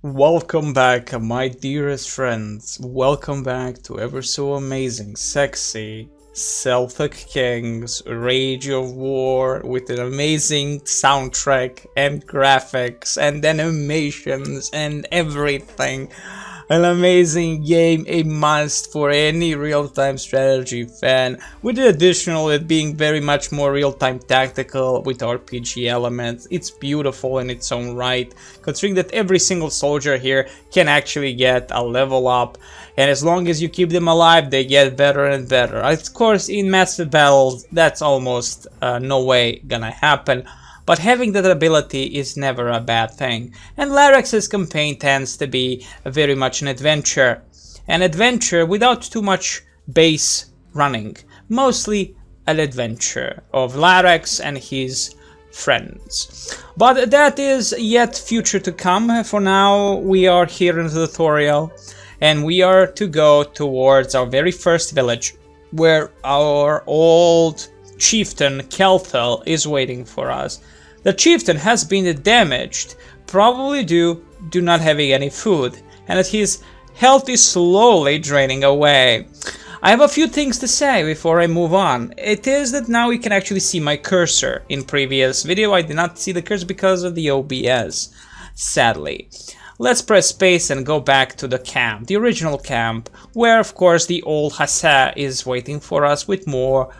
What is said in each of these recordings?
Welcome back, my dearest friends. Welcome back to ever so amazing, sexy Celtic Kings Rage of War with an amazing soundtrack and graphics and animations and everything. An amazing game, a must for any real-time strategy fan, with the additional it being very much more real-time tactical with RPG elements. It's beautiful in its own right, considering that every single soldier here can actually get a level up, and as long as you keep them alive, they get better and better. Of course, in massive battles, that's almost no way gonna happen. But having that ability is never a bad thing, and Larax's campaign tends to be very much an adventure without too much base running, mostly an adventure of Larax and his friends. But that is yet future to come. For now, we are here in the tutorial, and we are to go towards our very first village, where our old Chieftain Kelvil is waiting for us. The chieftain has been damaged, probably due to not having any food, and that his health is slowly draining away. I have a few things to say before I move on. It is that now we can actually see my cursor. In previous video I did not see the cursor because of the OBS, sadly. Let's press space and go back to the camp, the original camp, where of course the old Hassa is waiting for us with more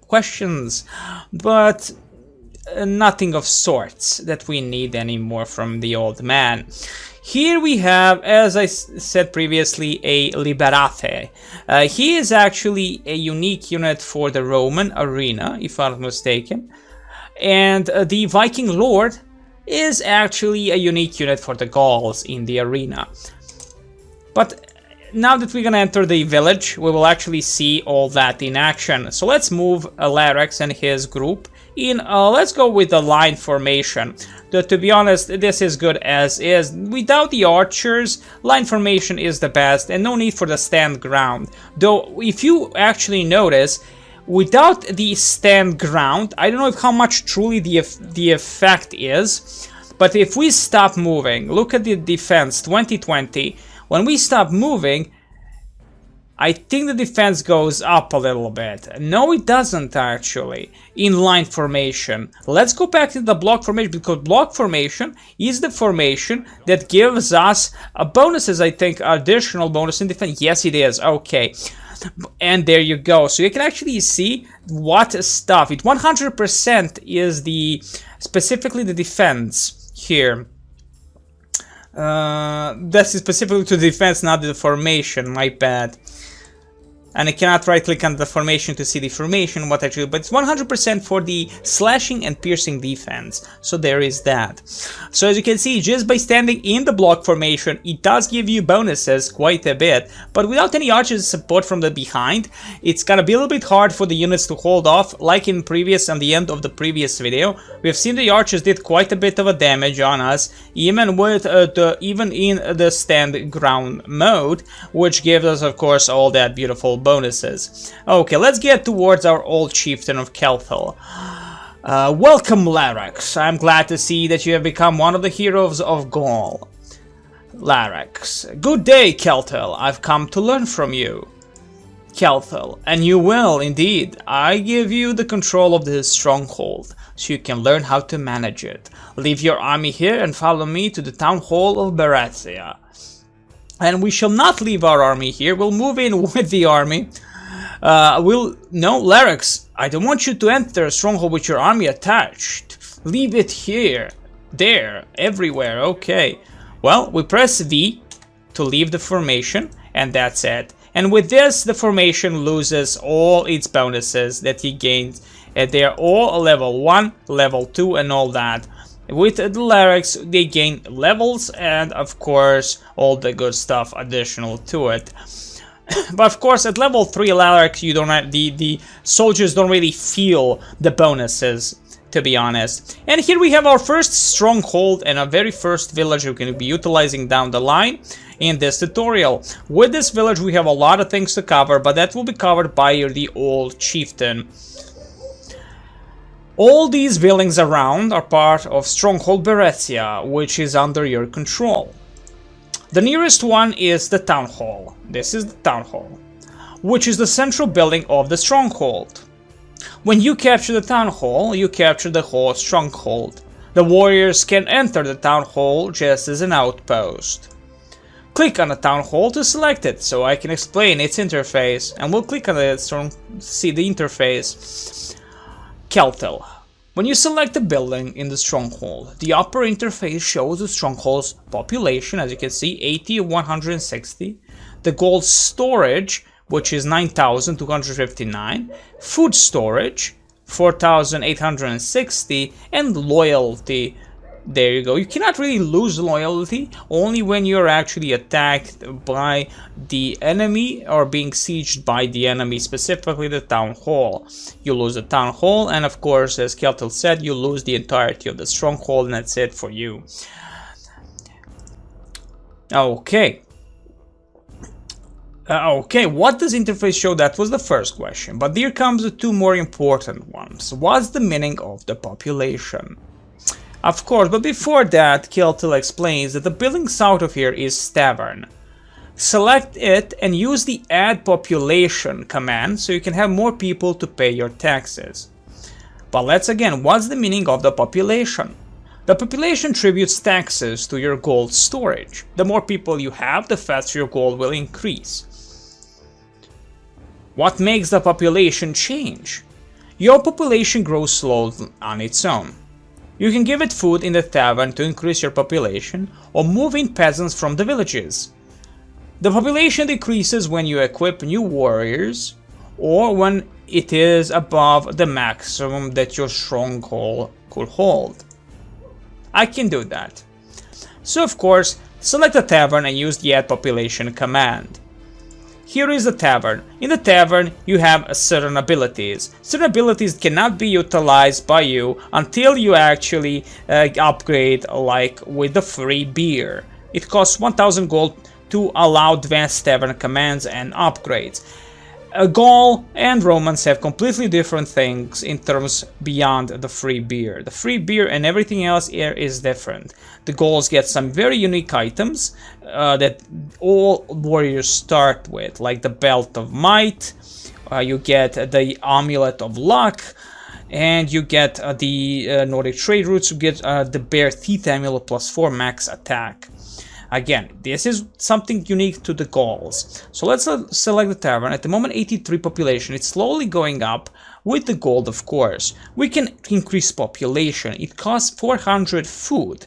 questions, but nothing of sorts that we need anymore from the old man. Here we have, as I said previously, a Liberate. He is actually a unique unit for the Roman arena, if I'm not mistaken. And the Viking Lord is actually a unique unit for the Gauls in the arena. But now that we're gonna enter the village, we will actually see all that in action. So let's move Larax and his group in, let's go with the line formation. To be honest, this is good as is. Without the archers, line formation is the best, and no need for the stand ground. Though, if you actually notice, without the stand ground, I don't know how much truly the effect is, but if we stop moving, look at the defense 2020. When we stop moving, I think the defense goes up a little bit. No, it doesn't actually, in line formation. Let's go back to the block formation, because block formation is the formation that gives us bonuses, I think, additional bonus in defense. Yes, it is. Okay. And there you go. So you can actually see what stuff. It 100% is specifically the defense here. That's specifically to defense, not the formation, my bad. And I cannot right click on the formation to see the formation, what actually, but it's 100% for the slashing and piercing defense. So there is that. So as you can see, just by standing in the block formation, it does give you bonuses quite a bit, but without any archers support from the behind, it's gonna be a little bit hard for the units to hold off, like in on the end of the previous video. We've seen the archers did quite a bit of a damage on us, even with even in the stand ground mode, which gives us, of course, all that beautiful bonuses. Okay, let's get towards our old Chieftain of Kelvil. Welcome, Larax. I'm glad to see that you have become one of the heroes of Gaul. Larax. Good day, Kelvil. I've come to learn from you. Kelvil. And you will, indeed. I give you the control of the Stronghold, so you can learn how to manage it. Leave your army here and follow me to the town hall of Barathia. And we shall not leave our army here, we'll move in with the army. No, Larax, I don't want you to enter a stronghold with your army attached. Leave it here, there, everywhere, okay. Well, we press V to leave the formation, and that's it. And with this, the formation loses all its bonuses that he gained. And they are all level 1, level 2, and all that. With the Larax, they gain levels and, of course, all the good stuff additional to it. But of course, at level 3 Larax, you don't have, the soldiers don't really feel the bonuses, to be honest. And here we have our first stronghold and our very first village we're going to be utilizing down the line in this tutorial. With this village, we have a lot of things to cover, but that will be covered by the old chieftain. All these buildings around are part of Stronghold Berethia, which is under your control. The nearest one is the Town Hall. This is the Town Hall, which is the central building of the Stronghold. When you capture the Town Hall, you capture the whole Stronghold. The warriors can enter the Town Hall just as an outpost. Click on the Town Hall to select it, so I can explain its interface, and we'll click on it to see the interface. Kelvil. When you select a building in the Stronghold, the upper interface shows the Stronghold's population, as you can see, 80,160, the gold storage, which is 9,259, food storage, 4,860, and loyalty. There you go. You cannot really lose loyalty, only when you're actually attacked by the enemy or being sieged by the enemy, specifically the Town Hall. You lose the Town Hall, and of course, as Kelvil said, you lose the entirety of the Stronghold, and that's it for you. Okay. Okay, what does interface show? That was the first question, but here comes the two more important ones. What's the meaning of the population? Of course, but before that, Kelvil explains that the building south of here is Tavern. Select it and use the add population command so you can have more people to pay your taxes. But let's again, what's the meaning of the population? The population tributes taxes to your gold storage. The more people you have, the faster your gold will increase. What makes the population change? Your population grows slowly on its own. You can give it food in the tavern to increase your population, or move in peasants from the villages. The population decreases when you equip new warriors, or when it is above the maximum that your stronghold could hold. I can do that. So of course, select a tavern and use the add population command. Here is the tavern. In the tavern, you have certain abilities. Certain abilities cannot be utilized by you until you actually upgrade, like with the free beer. It costs 1000 gold to allow advanced tavern commands and upgrades. Gaul and Romans have completely different things in terms beyond the free beer. The free beer and everything else here is different. The Gauls get some very unique items that all warriors start with, like the Belt of Might, you get the Amulet of Luck, and you get the Nordic trade routes, you get the Bare Teeth Amulet plus 4 max attack. Again, this is something unique to the Gauls. So let's select the tavern. At the moment, 83 population. It's slowly going up with the gold, of course. We can increase population. It costs 400 food.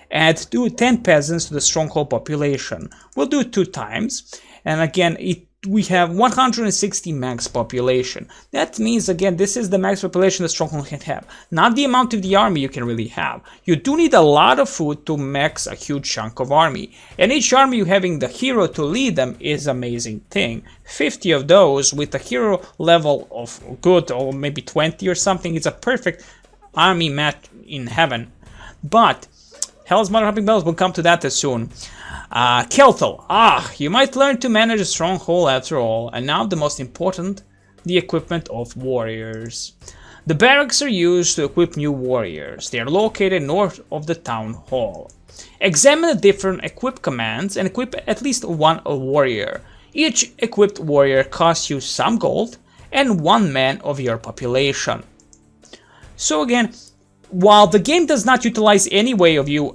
Add 10 peasants to the stronghold population. We'll do it 2 times. And again, we have 160 max population. That means, again, this is the max population the stronghold can have. Not the amount of the army you can really have. You do need a lot of food to max a huge chunk of army. And each army you having the hero to lead them is an amazing thing. 50 of those with a hero level of good, or maybe 20 or something, it's a perfect army match in heaven. But Hell's Mother Hopping Bells, we'll come to that soon. Kelvil. You might learn to manage a stronghold after all. And now the most important, the equipment of warriors. The barracks are used to equip new warriors. They are located north of the town hall. Examine the different equip commands and equip at least one warrior. Each equipped warrior costs you some gold and 1 man of your population. So again, while the game does not utilize any way of you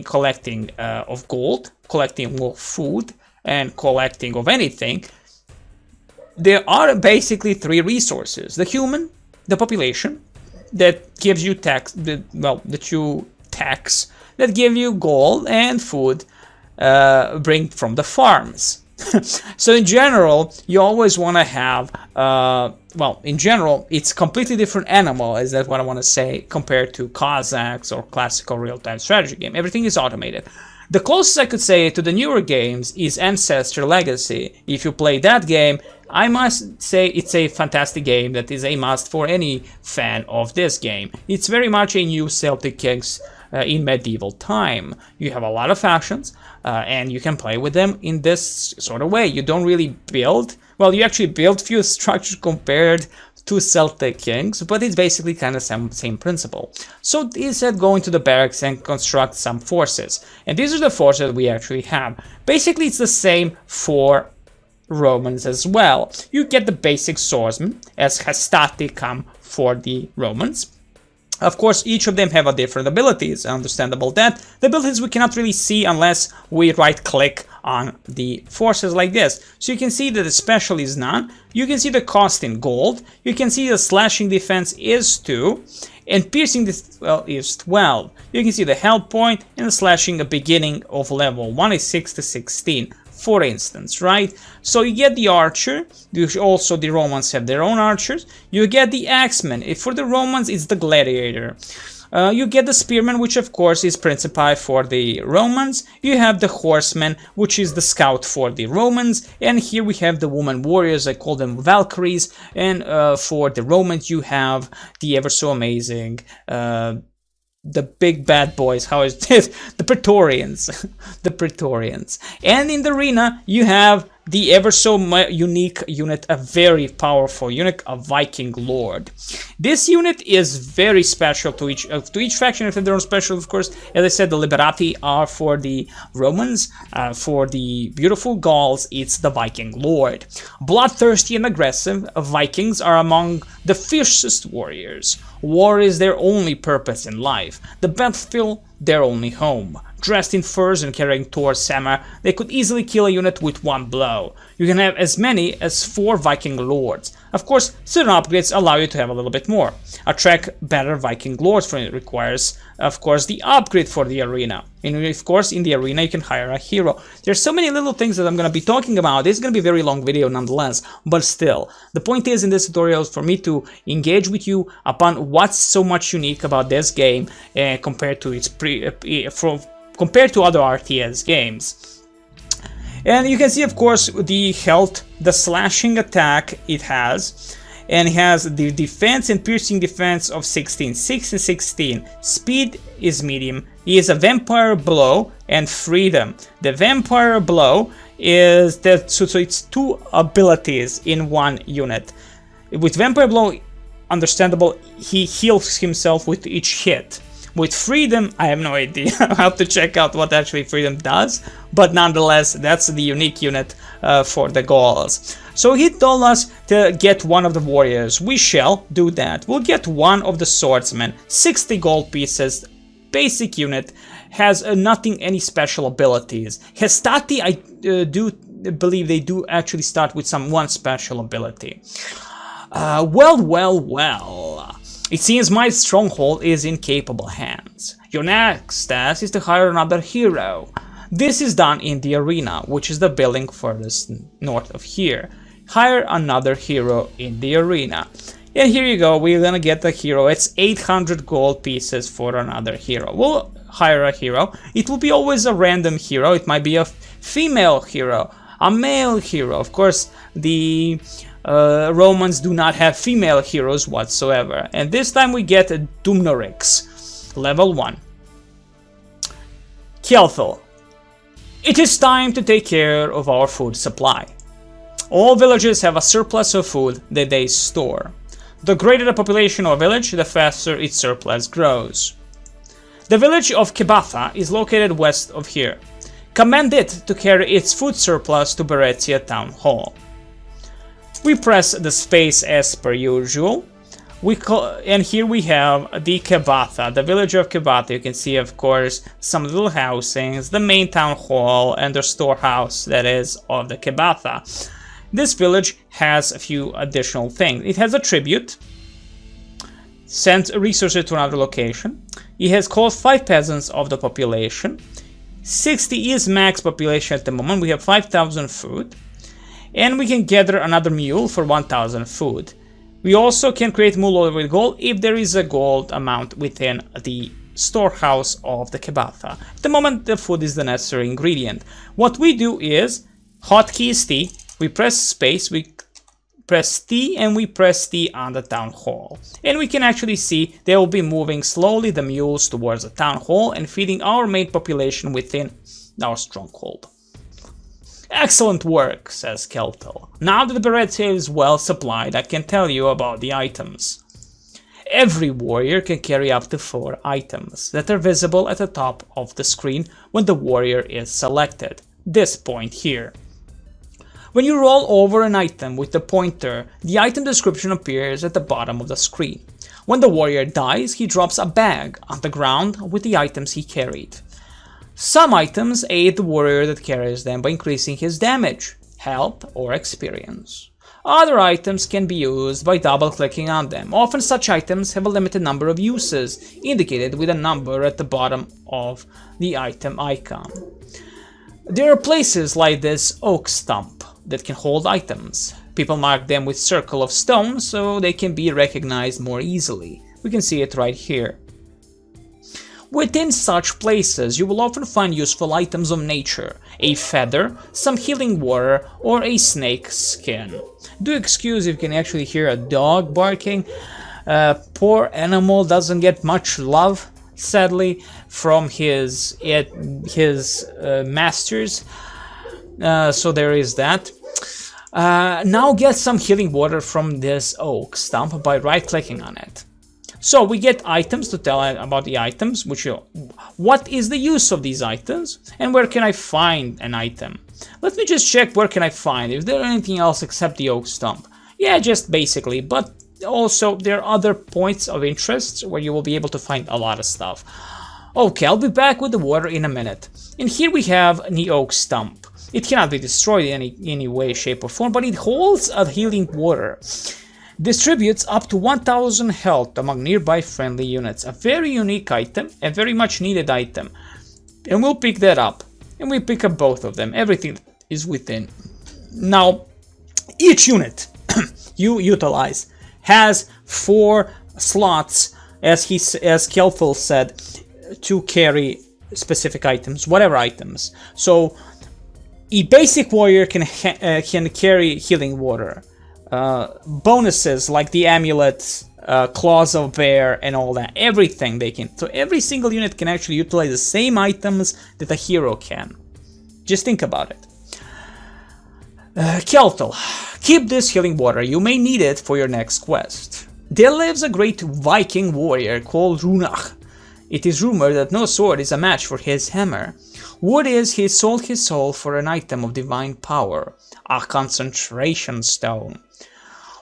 collecting of gold, collecting more food, and collecting of anything, there are basically 3 resources. The human, the population, that gives you tax, that you tax, that give you gold and food, bring from the farms. So in general, you always want to have, in general, it's completely different animal, is that what I want to say, compared to Cossacks or classical real-time strategy game. Everything is automated. The closest I could say to the newer games is Ancestor Legacy. If you play that game, I must say it's a fantastic game that is a must for any fan of this game. It's very much a new Celtic Kings in medieval time. You have a lot of factions, and you can play with them in this sort of way. You don't really build, well, you actually build few structures compared two Celtic kings, but it's basically kind of same principle. So he said go into the barracks and construct some forces. And these are the forces we actually have. Basically, it's the same for Romans as well. You get the basic swordsmen, as hastati come for the Romans. Of course, each of them have a different abilities, understandable that. The abilities we cannot really see unless we right-click on the forces like this. So you can see that the special is none, you can see the cost in gold, you can see the slashing defense is 2, and piercing is 12. You can see the health point and the slashing at beginning of level 1 is 6 to 16. For instance, right? So you get the archer, also the Romans have their own archers, you get the axeman, if for the Romans it's the gladiator. You get the spearman, which of course is principi for the Romans, you have the horseman, which is the scout for the Romans, and here we have the woman warriors, I call them Valkyries, and for the Romans you have the ever so amazing the big bad boys, how is it? The Praetorians. The Praetorians. And in the arena, you have the ever so unique unit, a very powerful unit, a Viking Lord. This unit is very special to each faction. If they have their own special, of course. As I said, the Liberati are for the Romans. For the beautiful Gauls, it's the Viking Lord. Bloodthirsty and aggressive, Vikings are among the fiercest warriors. War is their only purpose in life. The battlefield, their only home. Dressed in furs and carrying Thor's hammer, they could easily kill a unit with one blow. You can have as many as 4 Viking Lords. Of course, certain upgrades allow you to have a little bit more. Attract better Viking Lords for it requires, of course, the upgrade for the arena. And of course, in the arena you can hire a hero. There's so many little things that I'm going to be talking about. This is going to be a very long video nonetheless, but still. The point is in this tutorial is for me to engage with you upon what's so much unique about this game compared to its compared to other RTS games. And you can see, of course, the health, the slashing attack it has, and it has the defense and piercing defense of 16, 6 and 16. Speed is medium. He is a vampire blow and freedom. The vampire blow is that so it's 2 abilities in one unit. With vampire blow, understandable, he heals himself with each hit. With freedom, I have no idea. I'll have to check out what actually freedom does, but nonetheless, that's the unique unit for the Gauls. So he told us to get one of the warriors. We shall do that. We'll get one of the swordsmen, 60 gold pieces, basic unit, has nothing, any special abilities. Hastati, I do believe they do actually start with one special ability. Well. It seems my stronghold is in capable hands. Your next task is to hire another hero. This is done in the arena, which is the building furthest north of here. Hire another hero in the arena. And here you go, we're gonna get the hero. It's 800 gold pieces for another hero. We'll hire a hero. It will be always a random hero. It might be a female hero, a male hero. Of course, the Romans do not have female heroes whatsoever. And this time we get a Dumnorix, level 1. Kelvil. It is time to take care of our food supply. All villages have a surplus of food that they store. The greater the population of a village, the faster its surplus grows. The village of Kebatha is located west of here. Command it to carry its food surplus to Beretia Town Hall. We press the space as per usual. And here we have the Kebatha, the village of Kebatha. You can see, of course, some little housings, the main town hall, and the storehouse that is of the Kebatha. This village has a few additional things. It has a tribute, sent resources to another location. It has called 5 peasants of the population. 60 is max population at the moment. We have 5,000 food. And we can gather another mule for 1,000 food. We also can create mule with gold if there is a gold amount within the storehouse of the Kebatha. At the moment, the food is the necessary ingredient. What we do is, hotkey is T, we press space, we press T, and we press T on the town hall. And we can actually see they will be moving slowly the mules towards the town hall and feeding our main population within our stronghold. Excellent work, says Kelvil. Now that the Baratia is well supplied, I can tell you about the items. Every warrior can carry up to 4 items that are visible at the top of the screen when the warrior is selected. This point here. When you roll over an item with the pointer, the item description appears at the bottom of the screen. When the warrior dies, he drops a bag on the ground with the items he carried. Some items aid the warrior that carries them by increasing his damage, health, or experience. Other items can be used by double-clicking on them. Often such items have a limited number of uses, indicated with a number at the bottom of the item icon. There are places like this oak stump that can hold items. People mark them with circle of stone so they can be recognized more easily. We can see it right here. Within such places, you will often find useful items of nature, a feather, some healing water, or a snake skin. Do excuse if you can actually hear a dog barking. Poor animal doesn't get much love, sadly, from his masters. So there is that. Now get some healing water from this oak stump by right-clicking on it. So we get items to tell about the items, what is the use of these items, and where can I find an item. Let me just check where can I find, if there anything else except the oak stump. Yeah, just basically, but also there are other points of interest where you will be able to find a lot of stuff. Okay, I'll be back with the water in a minute. And here we have the oak stump. It cannot be destroyed in any way, shape or form, but it holds a healing water. Distributes up to 1000 health among nearby friendly units. A very unique item, a very much needed item. And we'll pick that up. And we pick up both of them. Everything is within. Now, each unit you utilize has 4 slots, as Kelvil said, to carry specific items, whatever items. So, a basic warrior can carry healing water. Bonuses like the amulets, claws of bear, and all that, everything they can. So every single unit can actually utilize the same items that a hero can. Just think about it. Kelvil, keep this healing water. You may need it for your next quest. There lives a great Viking warrior called Runach. It is rumored that no sword is a match for his hammer. Word is he sold his soul for an item of divine power, a concentration stone.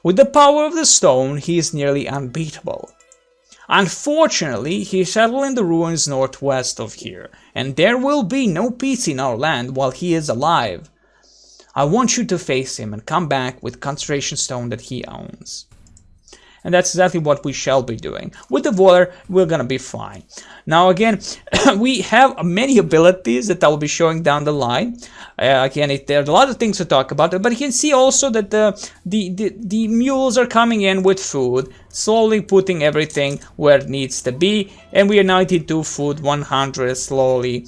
With the power of the stone, he is nearly unbeatable. Unfortunately, he settled in the ruins northwest of here, and there will be no peace in our land while he is alive. I want you to face him and come back with concentration stone that he owns. And that's exactly what we shall be doing. With the water, we're gonna be fine. Now again, we have many abilities that I will be showing down the line. Again, there's a lot of things to talk about, but you can see also that the mules are coming in with food, slowly putting everything where it needs to be, and we are 92 food, 100 slowly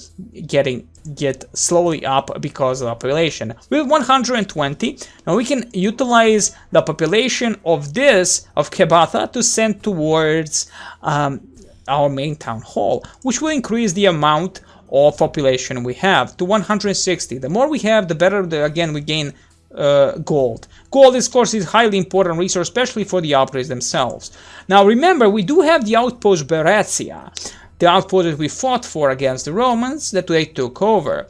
get slowly up because of the population. We have 120. Now we can utilize the population of Kebatha to send towards our main town hall, which will increase the amount of population we have to 160. The more we have, the better. Again, we gain gold. Gold, of course, is a highly important resource, especially for the upgrades themselves. Now remember, we do have the outpost Baratia, the outpost that we fought for against the Romans that they took over.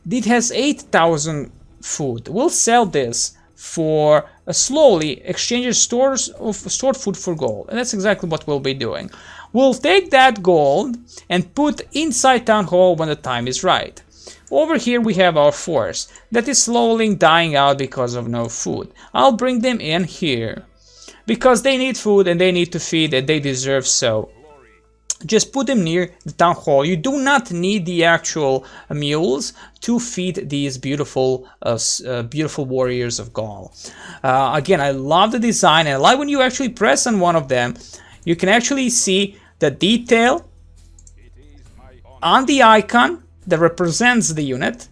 It has 8,000 food. We'll sell this for slowly exchanges stored food for gold, and that's exactly what we'll be doing. We'll take that gold and put inside town hall when the time is right. Over here we have our force that is slowly dying out because of no food. I'll bring them in here because they need food and they need to feed, and they deserve so. Just put them near the town hall. You do not need the actual mules to feed these beautiful warriors of Gaul. Again, I love the design, and I like when you actually press on one of them, you can actually see the detail on the icon that represents the unit.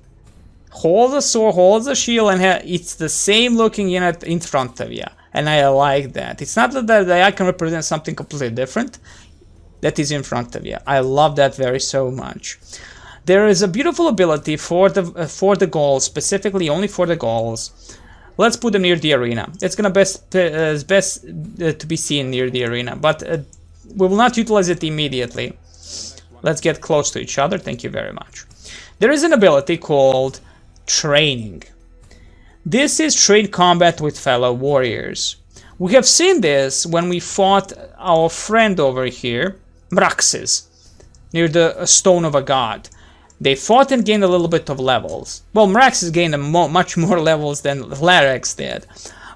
Holds a sword, holds a shield, and it's the same looking unit in front of you. And I like that. It's not that the icon represents something completely different. That is in front of you. I love that so much. There is a beautiful ability for the Gauls, specifically only for the Gauls. Let's put them near the arena. It's gonna best to be seen near the arena, but we will not utilize it immediately. Let's get close to each other. Thank you very much. There is an ability called Training. This is trade combat with fellow warriors. We have seen this when we fought our friend over here, Mraxis, near the Stone of a God. They fought and gained a little bit of levels. Well, Mraxis gained much more levels than Larax did.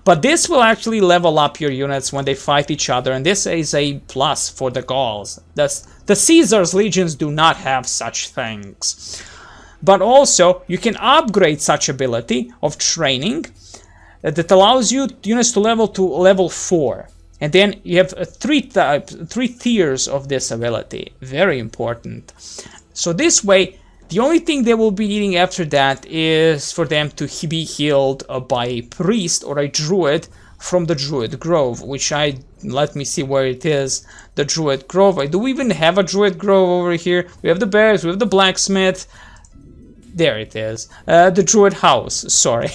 But this will actually level up your units when they fight each other, and this is a plus for the Gauls. The Caesar's legions do not have such things. But also, you can upgrade such ability of training that allows you units to level 4. And then you have three tiers of this ability. Very important. So this way, the only thing they will be needing after that is for them to be healed by a priest or a druid from the Druid Grove, which let me see where it is, the Druid Grove. Do we even have a Druid Grove over here? We have the bears, we have the blacksmith. There it is, the Druid House, sorry.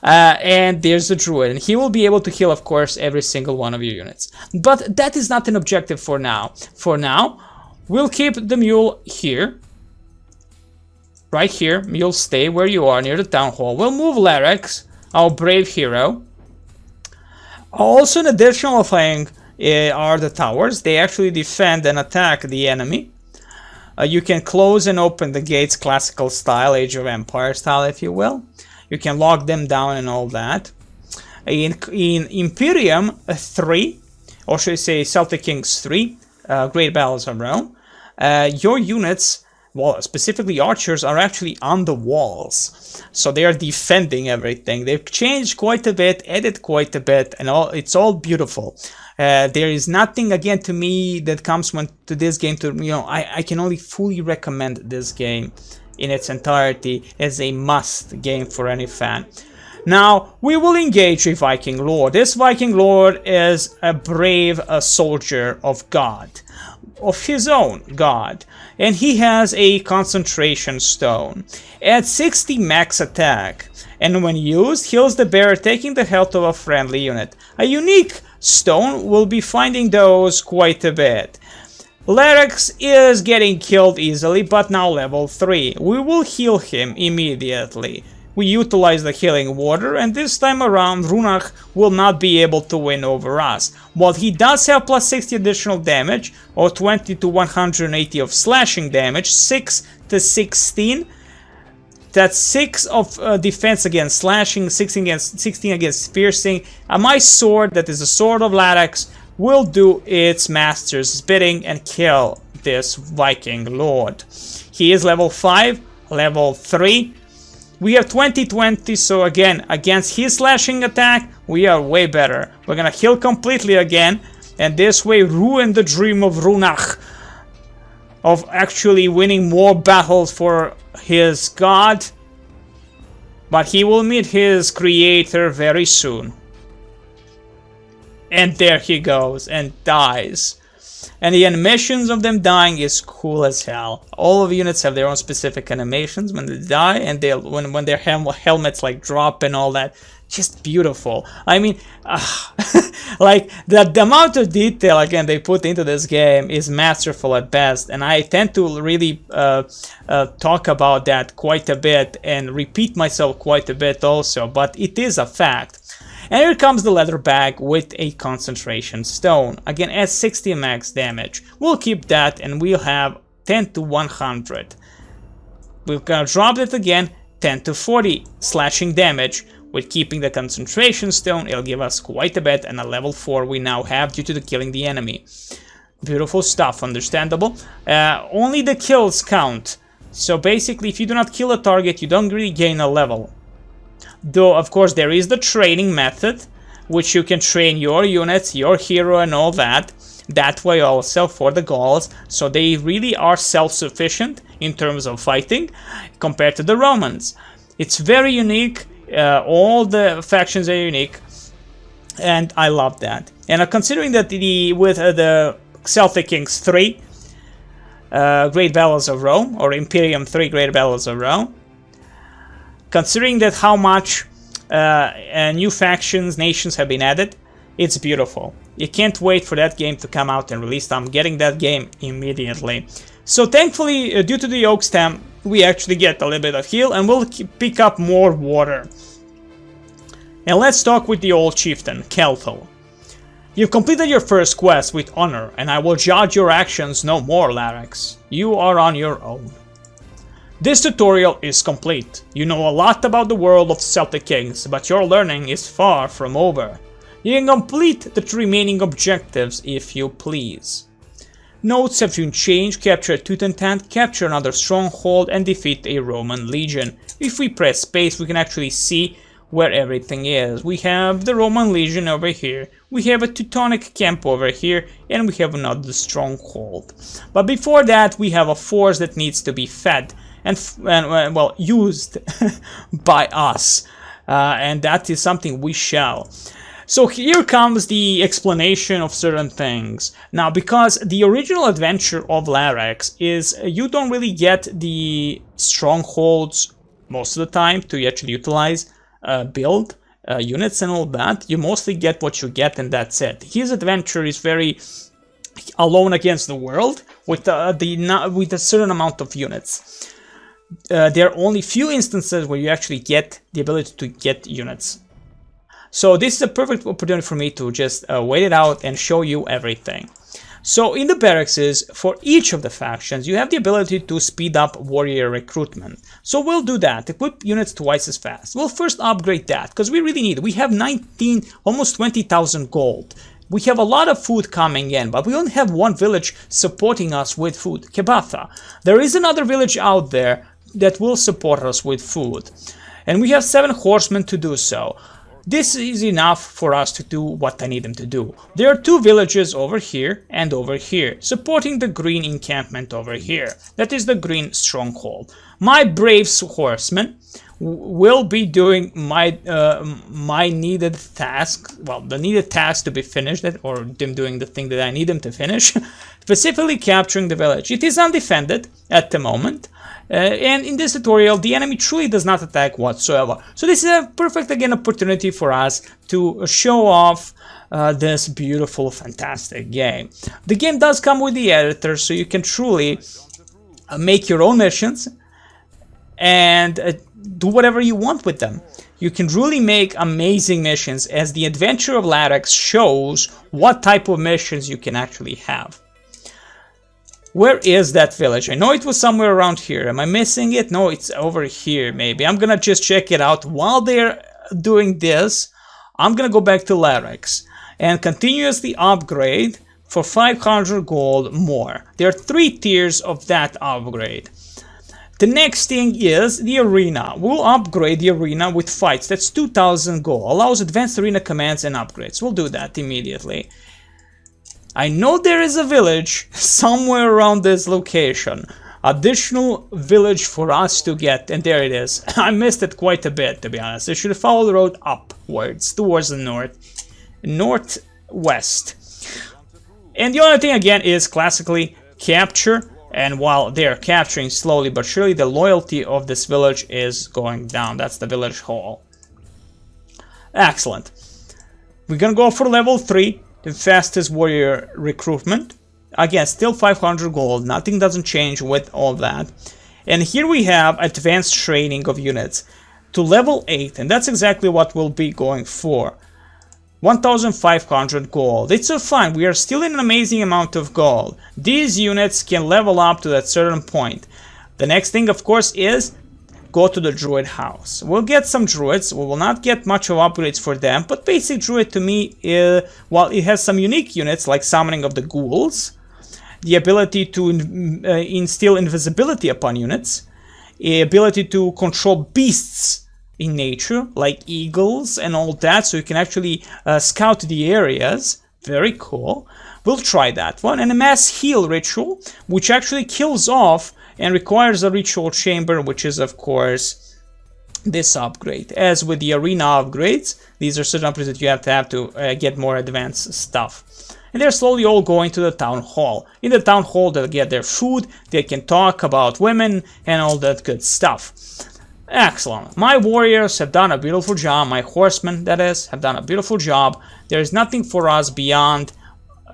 And there's the Druid, and he will be able to heal, of course, every single one of your units. But that is not an objective for now. For now, we'll keep the mule here. Right here, mule, stay where you are, near the town hall. We'll move Larax, our brave hero. Also, an additional thing are the towers. They actually defend and attack the enemy. You can close and open the gates, classical style, Age of Empire style, if you will. You can lock them down and all that. In Imperium 3, or should I say Celtic Kings 3, Great Battles of Rome, your units, well, specifically archers, are actually on the walls. So they are defending everything. They've changed quite a bit, added quite a bit, and it's all beautiful. There is nothing, again, to me that comes to this game I can only fully recommend this game in its entirety as a must game for any fan. Now, we will engage a Viking Lord. This Viking Lord is a brave soldier of God, of his own God, and he has a concentration stone. At 60 max attack, and when used, heals the bearer, taking the health of a friendly unit. A unique stone will be finding those quite a bit. Larax is getting killed easily, but now level 3. We will heal him immediately. We utilize the healing water, and this time around Runach will not be able to win over us. While he does have plus 60 additional damage, or 20 to 180 of slashing damage, 6 to 16, that's 6 of defense against slashing, 16 against piercing. My sword, that is the sword of Larax, will do its master's bidding and kill this Viking Lord. He is level 5, level 3. We have 20-20, so again, against his slashing attack, we are way better. We're gonna heal completely again, and this way ruin the dream of Runach of actually winning more battles for his god. But he will meet his creator very soon. And there he goes and dies. And the animations of them dying is cool as hell. All of the units have their own specific animations when they die, and when their helmets like drop and all that. Just beautiful. I mean, like the amount of detail again they put into this game is masterful at best, and I tend to really talk about that quite a bit and repeat myself quite a bit also, but it is a fact. And here comes the leather bag with a concentration stone. Again, at 60 max damage. We'll keep that, and we'll have 10 to 100. We're gonna drop it again, 10 to 40 slashing damage. With keeping the concentration stone, it'll give us quite a bit, and a level 4 we now have due to the killing the enemy. Beautiful stuff, understandable. Only the kills count. So basically, if you do not kill a target, you don't really gain a level. Though, of course, there is the training method, which you can train your units, your hero and all that. That way also for the Gauls, so they really are self-sufficient in terms of fighting compared to the Romans. It's very unique. All the factions are unique, and I love that. And considering that with the Celtic Kings 3, Great Battles of Rome, or Imperium 3 Great Battles of Rome. Considering that how much new factions, nations have been added, it's beautiful. You can't wait for that game to come out and release. I'm getting that game immediately. So thankfully, due to the Oak Stem, we actually get a little bit of heal, and we'll pick up more water. And let's talk with the old chieftain, Kelvil. You've completed your first quest with honor, and I will judge your actions no more, Larax. You are on your own. This tutorial is complete. You know a lot about the world of Celtic kings, but your learning is far from over. You can complete the remaining objectives if you please. Notes have been changed: capture a Teuton, capture another stronghold, and defeat a Roman legion. If we press space, we can actually see where everything is. We have the Roman legion over here, we have a Teutonic camp over here, and we have another stronghold. But before that, we have a force that needs to be fed and well, used by us, and that is something we shall. So here comes the explanation of certain things. Now, because the original adventure of Larax is you don't really get the strongholds most of the time to actually utilize build units and all that. You mostly get what you get, and that's it. His adventure is very alone against the world with a certain amount of units. There are only few instances where you actually get the ability to get units. So this is a perfect opportunity for me to just wait it out and show you everything. So in the barracks, for each of the factions, you have the ability to speed up warrior recruitment. So we'll do that, equip units twice as fast. We'll first upgrade that, because we really need it. We have 19, almost 20,000 gold. We have a lot of food coming in, but we only have one village supporting us with food, Kebatha. There is another village out there that will support us with food. And we have 7 horsemen to do so. This is enough for us to do what I need them to do. There are 2 villages over here and over here, supporting the green encampment over here. That is the green stronghold. My brave horsemen will be doing my my needed task, well, the needed task to be finished, or them doing the thing that I need them to finish, specifically capturing the village. It is undefended at the moment. And in this tutorial, the enemy truly does not attack whatsoever. So this is a perfect, again, opportunity for us to show off this beautiful, fantastic game. The game does come with the editor, so you can truly make your own missions and do whatever you want with them. You can really make amazing missions, as the adventure of Larax shows what type of missions you can actually have. Where is that village? I know it was somewhere around here. Am I missing it? No, it's over here maybe. I'm gonna just check it out. While they're doing this, I'm gonna go back to Larax and continuously upgrade for 500 gold more. There are 3 tiers of that upgrade. The next thing is the arena. We'll upgrade the arena with fights. That's 2000 gold. Allows advanced arena commands and upgrades. We'll do that immediately. I know there is a village somewhere around this location. Additional village for us to get, and there it is. I missed it quite a bit, to be honest. I should follow the road upwards towards the northwest. And the only thing again is classically capture, and while they're capturing slowly but surely, the loyalty of this village is going down. That's the village hall. Excellent. We're gonna go for level 3. The fastest warrior recruitment. Again, still 500 gold. Nothing doesn't change with all that. And here we have advanced training of units to level 8. And that's exactly what we'll be going for. 1500 gold. It's so fine. We are still in an amazing amount of gold. These units can level up to that certain point. The next thing, of course, is go to the druid house. We'll get some druids. We will not get much of upgrades for them, but basic druid to me, while it has some unique units like summoning of the ghouls, the ability to instill invisibility upon units, the ability to control beasts in nature like eagles and all that, so you can actually scout the areas. Very cool. We'll try that one. And a mass heal ritual, which actually kills off and requires a ritual chamber, which is of course this upgrade. As with the arena upgrades, these are certain upgrades that you have to get more advanced stuff. And they're slowly all going to the town hall. In the town hall, they'll get their food, they can talk about women and all that good stuff. Excellent. My warriors have done a beautiful job. My horsemen, that is, have done a beautiful job. There is nothing for us beyond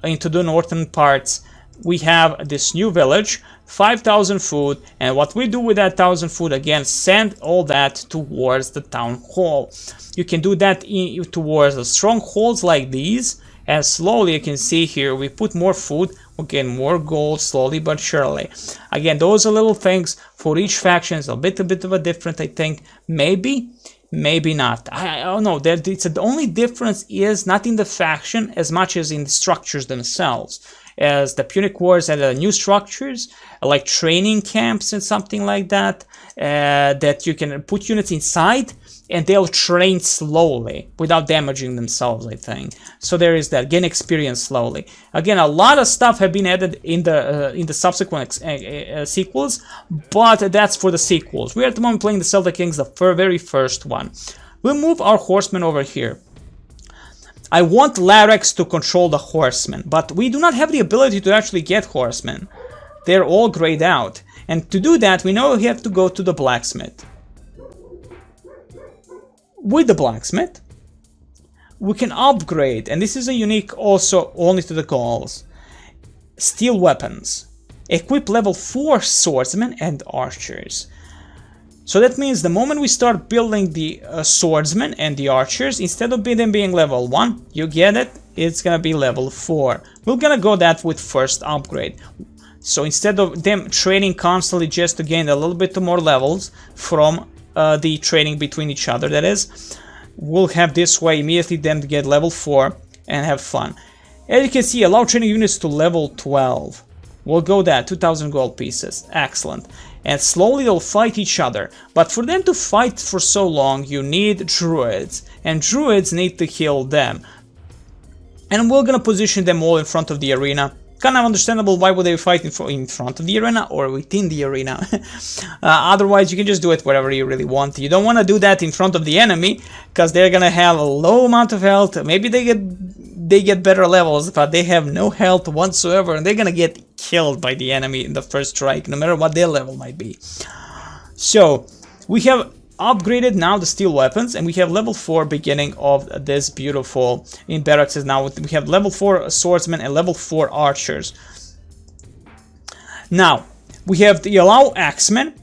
into the northern parts. We have this new village, 5,000 food, and what we do with that 1,000 food, again, send all that towards the town hall. You can do that towards the strongholds like these, and slowly you can see here we put more food, we get more gold slowly but surely. Again, those are little things for each faction. It's a bit of a different, I think. Maybe not. I don't know. The only difference is not in the faction as much as in the structures themselves. As the Punic Wars had new structures like training camps and something like that, that you can put units inside and they'll train slowly without damaging themselves, I think. So there is that, gain experience slowly. Again, a lot of stuff have been added in the subsequent sequels, but that's for the sequels. We're at the moment playing the Celtic Kings, the very first one. We'll move our horsemen over here. I want Larax to control the horsemen, but we do not have the ability to actually get horsemen. They're all grayed out. And to do that, we know we have to go to the blacksmith. With the blacksmith, we can upgrade, and this is a unique also only to the Gauls, steel weapons. Equip level 4 swordsmen and archers. So that means the moment we start building the swordsmen and the archers, instead of them being level 1, you get it, it's gonna be level 4. We're gonna go that with first upgrade. So instead of them training constantly just to gain a little bit more levels from the training between each other, that is, we'll have this way immediately them to get level 4 and have fun. As you can see, allow training units to level 12. We'll go that, 2,000 gold pieces. Excellent. And slowly they'll fight each other. But for them to fight for so long, you need druids. And druids need to heal them. And we're gonna position them all in front of the arena. Kind of understandable why would they fight in front of the arena or within the arena. Otherwise, you can just do it wherever you really want. You don't want to do that in front of the enemy, because they're gonna have a low amount of health. Maybe they get better levels, but they have no health whatsoever, and they're gonna get killed by the enemy in the first strike, no matter what their level might be. So we have upgraded now the steel weapons, and we have level 4 beginning of this beautiful in barracks. Now we have level 4 swordsmen and level 4 archers. Now we have the allow axemen,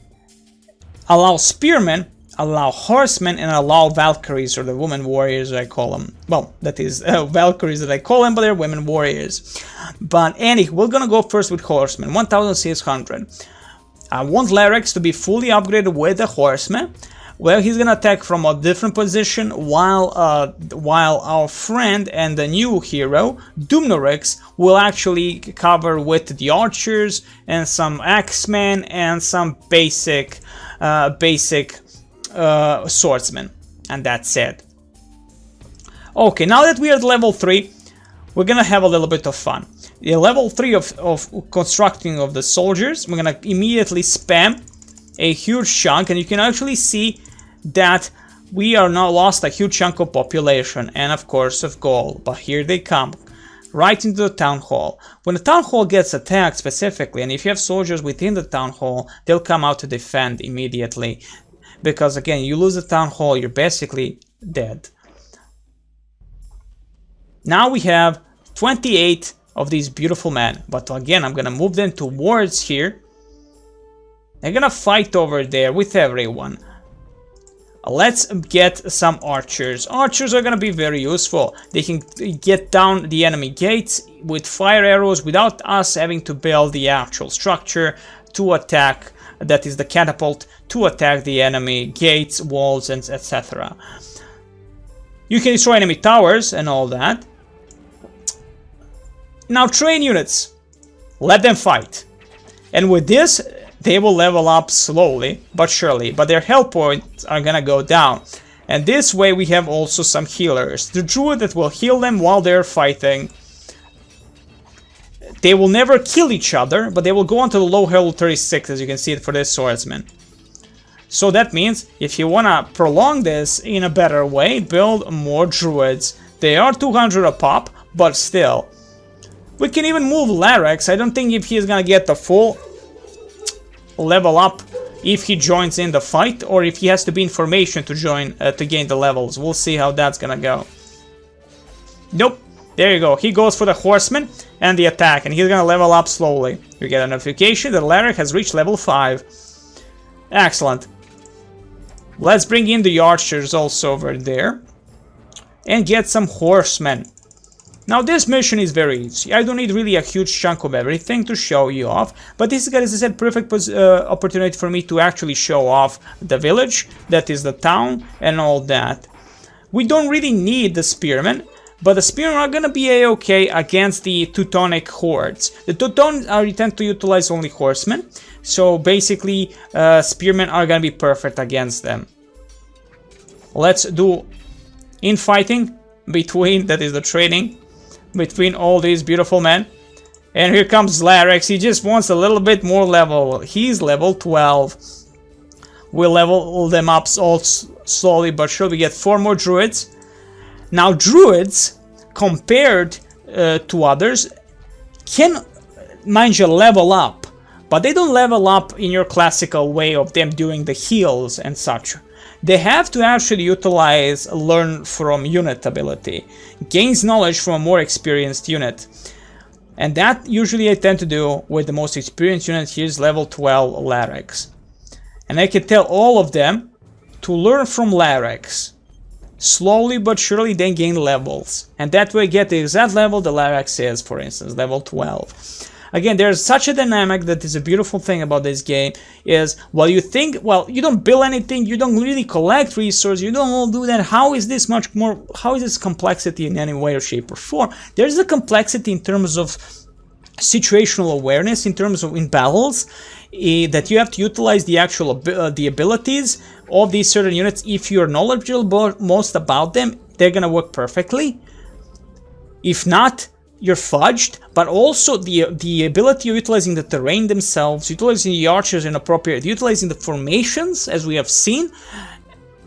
allow spearmen, allow horsemen, and allow Valkyries, or the women warriors I call them. Well, that is Valkyries that I call them, but they're women warriors. But anyway, we're gonna go first with horsemen, 1,600. I want Larax to be fully upgraded with the horsemen. Well, he's gonna attack from a different position, while our friend and the new hero, Dumnorix, will actually cover with the archers and some axemen and some basic swordsmen, and that's it. Okay, now that we are at level 3, we're gonna have a little bit of fun. The level 3 of constructing of the soldiers, we're gonna immediately spam a huge chunk, and you can actually see that we are now lost a huge chunk of population and of course of Gaul. But here they come, right into the town hall. When the town hall gets attacked specifically, and if you have soldiers within the town hall, they'll come out to defend immediately, because again, you lose the town hall, you're basically dead. Now we have 28 of these beautiful men, but again, I'm gonna move them towards here. They're gonna fight over there with everyone. Let's get some archers. Archers are gonna be very useful. They can get down the enemy gates with fire arrows without us having to build the actual structure to attack, that is the catapult, to attack the enemy gates, walls, and etc. You can destroy enemy towers and all that. Now train units. Let them fight. And with this, they will level up slowly but surely, but their health points are gonna go down. And this way we have also some healers. The druid that will heal them while they're fighting. They will never kill each other, but they will go on to the low level 36, as you can see it for this swordsman. So that means if you want to prolong this in a better way, build more druids. They are 200 a pop, but still. We can even move Larax. I don't think if he's gonna get the full level up if he joins in the fight, or if he has to be in formation to join to gain the levels. We'll see how that's gonna go. Nope. There you go. He goes for the horseman and the attack, and he's gonna level up slowly. You get a notification that Larax has reached level 5. Excellent. Let's bring in the archers also over there and get some horsemen. Now this mission is very easy. I don't need really a huge chunk of everything to show you off, but this is, as I said, perfect opportunity for me to actually show off the village, that is the town, and all that. We don't really need the spearmen, but the spearmen are gonna be a-okay against the Teutonic hordes. The Teutons tend to utilize only horsemen, so basically spearmen are gonna be perfect against them. Let's do infighting between, that is the trading, between all these beautiful men. And here comes Larax. He just wants a little bit more level. He's level 12. We'll level them up all slowly but surely. We get 4 more druids. Now druids, compared to others, can, mind you, level up. But they don't level up in your classical way of them doing the heals and such. They have to actually utilize learn from unit ability. Gains knowledge from a more experienced unit. And that usually I tend to do with the most experienced unit. Here's level 12 Larax. And I can tell all of them to learn from Larax. Slowly but surely they gain levels. And that way get the exact level the Larax is, for instance, level 12. Again, there's such a dynamic that is a beautiful thing about this game is, while you think, well, you don't build anything, you don't really collect resources, you don't all do that, how is this much more, how is this complexity in any way or shape or form? There's a complexity in terms of situational awareness, in terms of in battles, that you have to utilize the actual the abilities of these certain units. If you're knowledgeable most about them, they're gonna work perfectly. If not, you're fudged. But also the ability of utilizing the terrain themselves, utilizing the archers in appropriate, utilizing the formations, as we have seen.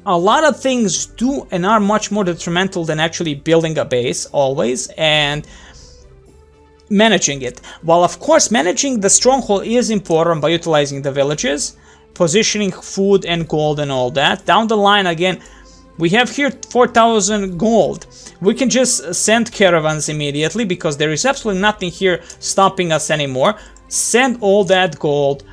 A lot of things do and are much more detrimental than actually building a base always, and managing it. While of course managing the stronghold is important by utilizing the villages, positioning food and gold and all that. Down the line again, we have here 4,000 gold. We can just send caravans immediately because there is absolutely nothing here stopping us anymore. Send all that gold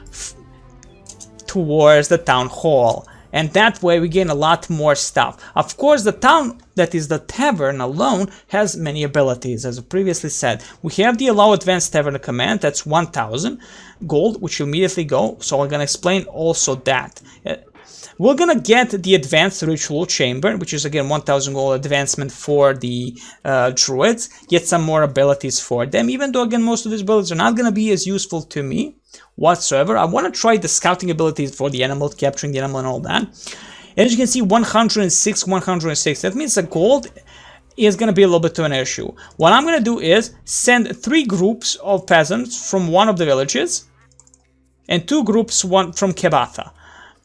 towards the town hall. And that way we gain a lot more stuff. Of course, the town, that is the tavern alone, has many abilities. As I previously said, we have the allow advanced tavern command, that's 1,000 gold, which will immediately go. So I'm gonna explain also that. We're gonna get the advanced ritual chamber, which is again 1,000 gold advancement for the druids. Get some more abilities for them, even though again most of these abilities are not gonna be as useful to me whatsoever. I want to try the scouting abilities for the animal, capturing the animal and all that. As you can see, 106, 106. That means the gold is going to be a little bit of an issue. What I'm going to do is send 3 groups of peasants from one of the villages and 2 groups from Kebatha.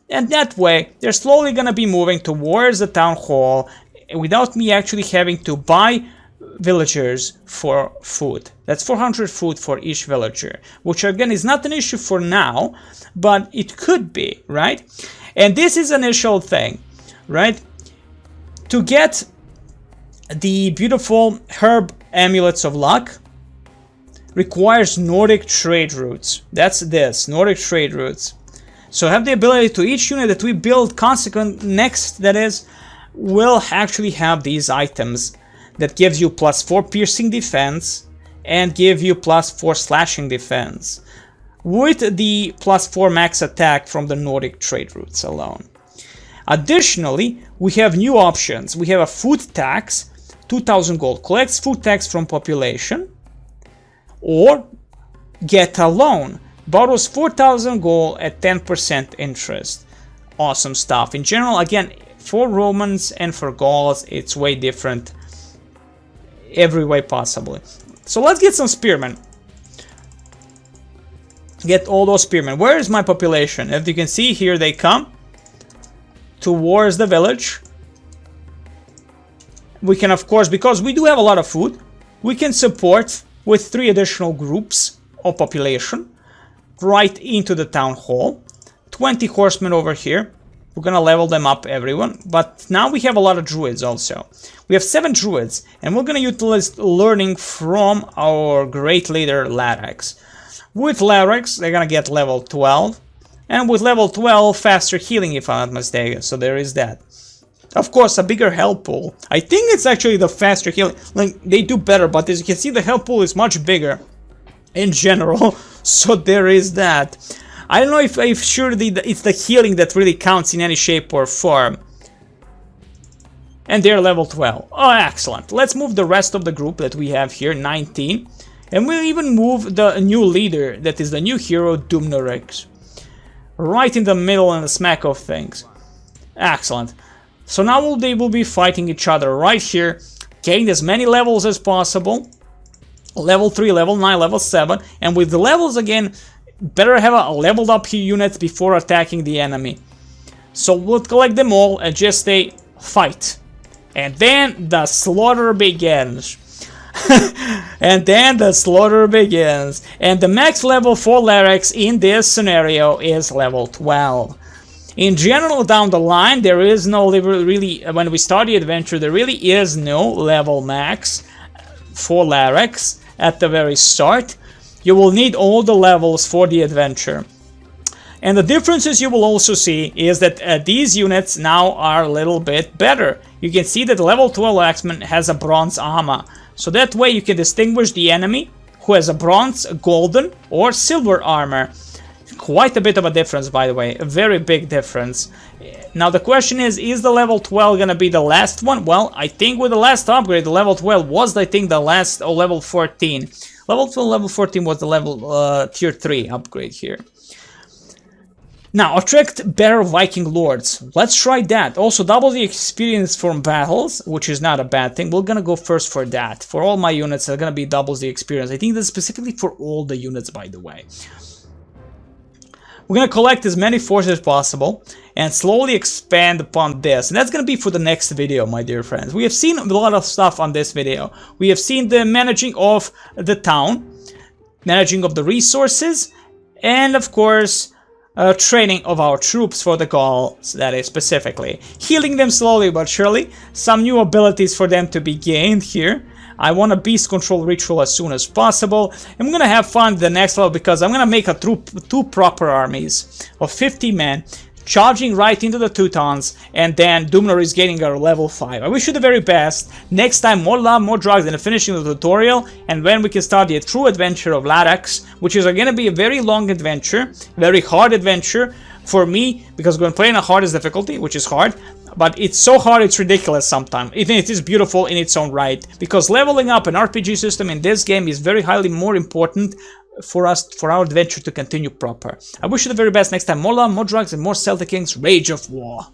And that way, they're slowly going to be moving towards the town hall without me actually having to buy villagers for food. That's 400 food for each villager, which again is not an issue for now, but it could be, right? And this is an initial thing, right? To get the beautiful herb amulets of luck requires Nordic trade routes. That's this, Nordic trade routes. So have the ability to each unit that we build consequent next, that is, will actually have these items that gives you +4 piercing defense and give you +4 slashing defense with the +4 max attack from the Nordic trade routes alone. Additionally, we have new options. We have a food tax, 2,000 gold, collects food tax from population, or get a loan, borrows 4,000 gold at 10% interest. Awesome stuff. In general, again, for Romans and for Gauls, it's way different every way possibly. So let's get some spearmen. Get all those spearmen. Where is my population? As you can see, here they come. towards the village. We can, of course, because we do have a lot of food, we can support with 3 additional groups of population right into the town hall. 20 horsemen over here. We're gonna level them up, everyone. But now we have a lot of druids also. We have 7 druids, and we're gonna utilize learning from our great leader Larax. With Larax, they're gonna get level 12. And with level 12, faster healing, if I'm not mistaken. So there is that. Of course, a bigger health pool. I think it's actually the faster healing. Like, they do better, but as you can see, the health pool is much bigger in general. So there is that. I don't know if surely it's the healing that really counts in any shape or form. And they're level 12. Oh, excellent. Let's move the rest of the group that we have here, 19. And we'll even move the new leader, that is the new hero, Larax. Right in the middle and the smack of things. Excellent. So now they will be fighting each other right here, gain as many levels as possible. Level 3, level 9, level 7. And with the levels again, better have a leveled up units before attacking the enemy. So we'll collect them all and just stay fight. And then the slaughter begins. And then the slaughter begins. And the max level for Larax in this scenario is level 12. In general, down the line, there is no really, when we start the adventure, there really is no level max for Larax at the very start. You will need all the levels for the adventure. And the differences you will also see is that these units now are a little bit better. You can see that the level 12 axeman has a bronze armor. So that way you can distinguish the enemy who has a bronze, golden, or silver armor. Quite a bit of a difference, by the way, a very big difference. Now the question is the level 12 gonna be the last one? Well, I think with the last upgrade, the level 12 was, I think, the last, or level 14. Level 12, level 14 was the level tier 3 upgrade here. Now, attract better Viking lords. Let's try that. Also, double the experience from battles, which is not a bad thing. We're gonna go first for that. For all my units, they're gonna be doubles the experience. I think that's specifically for all the units, by the way. We're going to collect as many forces as possible and slowly expand upon this. And that's going to be for the next video, my dear friends. We have seen a lot of stuff on this video. We have seen the managing of the town, managing of the resources, and of course, training of our troops for the Gaul, that is specifically. Healing them slowly but surely. Some new abilities for them to be gained here. I want a beast control ritual as soon as possible. I'm gonna have fun the next level because I'm gonna make a two proper armies of 50 men charging right into the Teutons, and then Dumnor is getting our level 5. I wish you the very best. Next time, more love, more drugs, and finishing the tutorial, and when we can start the true adventure of Larax, which is gonna be a very long adventure, very hard adventure for me, because we're gonna play in a hardest difficulty, which is hard. But it's so hard, it's ridiculous sometimes. It is beautiful in its own right. Because leveling up an RPG system in this game is very highly more important for us, for our adventure to continue proper. I wish you the very best next time. More love, more drugs, and more Celtic Kings Rage of War.